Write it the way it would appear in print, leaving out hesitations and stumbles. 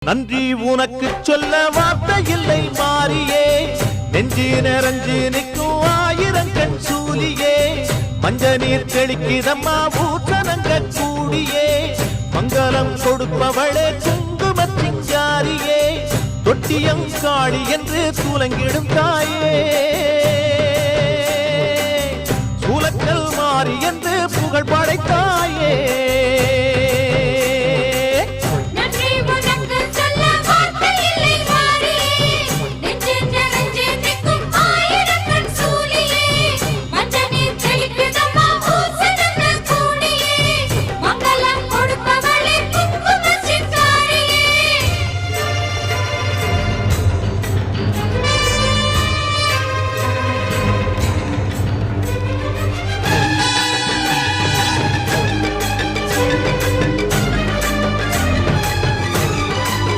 நன்றி உனக்கு சொல்ல வார்த்தை இல்லை மாறியே நெஞ்சு நிறைஞ்சு நிற்கும் ஆயிரம் கண் சூலியே மஞ்ச நீர் தெளிக்கிதம்மா ஊற்றனங்க கூடியே மங்களம் கொடுப்பவளே குங்குமத்திஞ்சாரியே தொட்டியம் காளி என்று சூலங்கிடும் தாயே சூலக்கல் மாறி என்று புகழ் படைத்தாயே